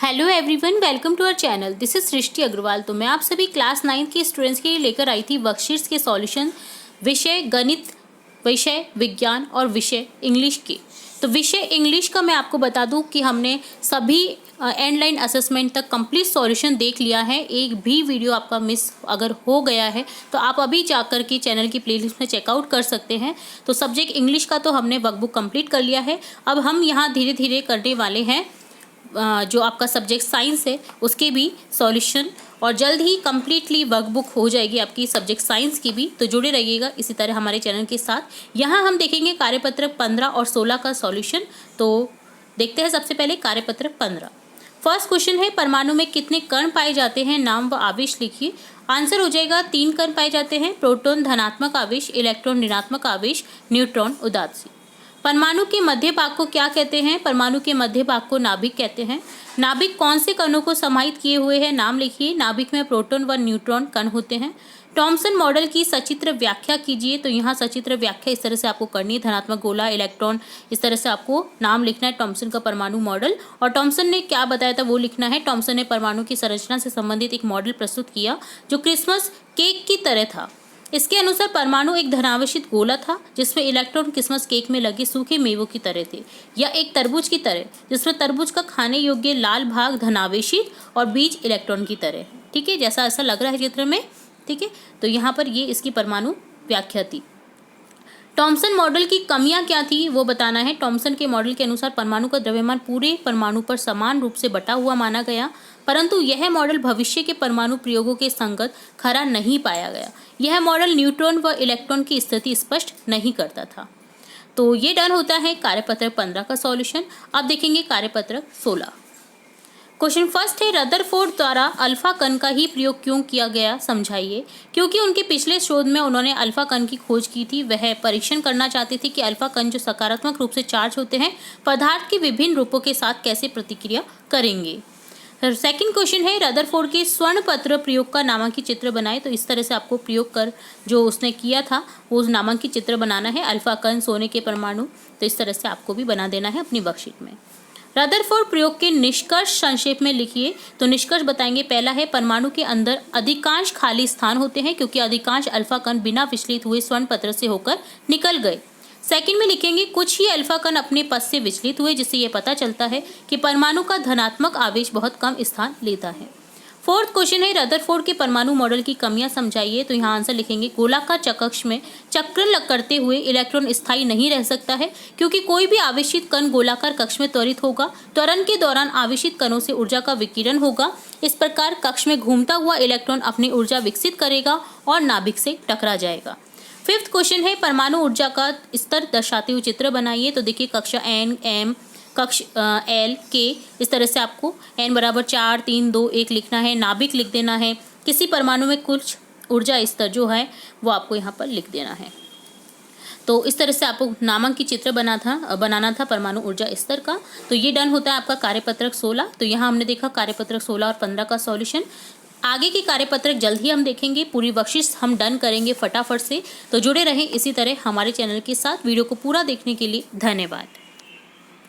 Hello everyone, welcome to our channel. This is Srishti Agarwal. तो मैं आप सभी क्लास 9 के स्टूडेंट्स के लिए लेकर आई थी वर्कशीट्स के सॉल्यूशन, विषय गणित, विषय विज्ञान और विषय इंग्लिश के। तो विषय इंग्लिश का मैं आपको बता दूं कि हमने सभी एंड लाइन असेसमेंट तक कंप्लीट सॉल्यूशन देख लिया है। एक भी वीडियो आपका मिस अगर हो गया है तो आप अभी जाकर के चैनल की प्लेलिस्ट में चेकआउट कर सकते हैं। तो सब्जेक्ट इंग्लिश का तो हमने वर्कबुक कंप्लीट कर लिया है। अब हम यहाँ धीरे धीरे करने वाले हैं जो आपका सब्जेक्ट साइंस है उसके भी सॉल्यूशन, और जल्द ही कम्प्लीटली वर्कबुक हो जाएगी आपकी सब्जेक्ट साइंस की भी। तो जुड़े रहिएगा इसी तरह हमारे चैनल के साथ। यहाँ हम देखेंगे कार्यपत्रक 15 और 16 का सॉल्यूशन। तो देखते हैं सबसे पहले कार्यपत्रक 15। फर्स्ट क्वेश्चन है, परमाणु में कितने कण पाए जाते हैं, नाम व आवेश लिखिए। आंसर हो जाएगा 3 कण पाए जाते हैं। प्रोटॉन धनात्मक आवेश, इलेक्ट्रॉन ऋणात्मक आवेश, न्यूट्रॉन उदासीन। परमाणु के मध्य भाग को क्या कहते हैं? परमाणु के मध्य भाग को नाभिक कहते हैं। नाभिक कौन से कणों को समाहित किए हुए है, नाम लिखिए। नाभिक में प्रोटॉन व न्यूट्रॉन कण होते हैं। थॉमसन मॉडल की सचित्र व्याख्या कीजिए। तो यहाँ सचित्र व्याख्या इस तरह से आपको करनी है, धनात्मक गोला, इलेक्ट्रॉन, इस तरह से आपको नाम लिखना है थॉमसन का परमाणु मॉडल। और थॉमसन ने क्या बताया था वो लिखना है। थॉमसन ने परमाणु की संरचना से संबंधित एक मॉडल प्रस्तुत किया जो क्रिसमस केक की तरह था। इसके अनुसार परमाणु एक धनावेशित गोला था जिसमें इलेक्ट्रॉन क्रिसमस केक में लगे सूखे मेवों की तरह थे, या एक तरबूज की तरह जिसमें तरबूज का खाने योग्य लाल भाग धनावेशित और बीज इलेक्ट्रॉन की तरह। ठीक है, जैसा ऐसा लग रहा है चित्र में। ठीक है, तो यहाँ पर ये इसकी परमाणु व्याख्या थी। थॉमसन मॉडल की कमियां क्या थी वो बताना है। थॉमसन के मॉडल के अनुसार परमाणु का द्रव्यमान पूरे परमाणु पर समान रूप से बटा हुआ माना गया, परंतु यह मॉडल भविष्य के परमाणु प्रयोगों के संगत खरा नहीं पाया गया। यह मॉडल न्यूट्रॉन व इलेक्ट्रॉन की स्थिति स्पष्ट नहीं करता था। तो ये डन होता है कार्यपत्रक 15 का सॉल्यूशन। अब देखेंगे कार्यपत्रक 16। क्वेश्चन फर्स्ट है, रदरफोर्ड द्वारा अल्फा कण का ही प्रयोग क्यों किया गया, समझाइए। क्योंकि उनके पिछले शोध में उन्होंने अल्फा कण की खोज की थी। वह परीक्षण करना चाहते थे कि अल्फा कण जो सकारात्मक रूप से चार्ज होते हैं पदार्थ के विभिन्न रूपों के साथ कैसे प्रतिक्रिया करेंगे। सेकंड क्वेश्चन है, रदरफोर्ड के स्वर्ण पत्र प्रयोग का नामांकित चित्र बनाए। तो इस तरह से आपको प्रयोग कर जो उसने किया था वो नामांकित चित्र बनाना है। अल्फा कण, सोने के परमाणु, तो इस तरह से आपको भी बना देना है अपनी वर्कशीट में। रदरफोर्ड प्रयोग के निष्कर्ष संक्षेप में लिखिए। तो निष्कर्ष बताएंगे। पहला है, परमाणु के अंदर अधिकांश खाली स्थान होते हैं क्योंकि अधिकांश अल्फा कण बिना विचलित हुए स्वर्ण पत्र से होकर निकल गए। सेकंड में लिखेंगे, कुछ ही अल्फा कण अपने पथ से विचलित हुए जिससे यह पता चलता है कि परमाणु का धनात्मक आवेश बहुत कम स्थान लेता है। फोर्थ क्वेश्चन है, रदरफोर्ड के परमाणु मॉडल की कमियां समझाइए। तो यहाँ आंसर लिखेंगे, गोलाकार चकक्ष में चक्रण करते हुए इलेक्ट्रॉन स्थायी नहीं रह सकता है क्योंकि कोई भी आवेशित कण गोलाकार कक्ष में त्वरित होगा। त्वरण के दौरान आवेशित कणों से ऊर्जा का विकिरण होगा। इस प्रकार कक्ष में घूमता हुआ इलेक्ट्रॉन अपनी ऊर्जा विकसित करेगा और नाभिक से टकरा जाएगा। फिफ्थ क्वेश्चन है, परमाणु ऊर्जा का स्तर दर्शाते हुए चित्र बनाइए। तो देखिए, कक्षा एन, एम, कक्ष एल, के, इस तरह से आपको एन बराबर 4, 3, 2, 1 लिखना है। नाभिक लिख देना है। किसी परमाणु में कुछ ऊर्जा स्तर जो है वो आपको यहाँ पर लिख देना है। तो इस तरह से आपको नामांकित चित्र बनाना था परमाणु ऊर्जा स्तर का। तो ये डन होता है आपका कार्यपत्रक 16। तो यहाँ हमने देखा कार्यपत्रक 16 और 15 का सॉल्यूशन। आगे की कार्यपत्रक जल्द ही हम देखेंगे। पूरी वर्कशीट हम डन करेंगे फटाफट से। तो जुड़े रहें इसी तरह हमारे चैनल के साथ। वीडियो को पूरा देखने के लिए धन्यवाद।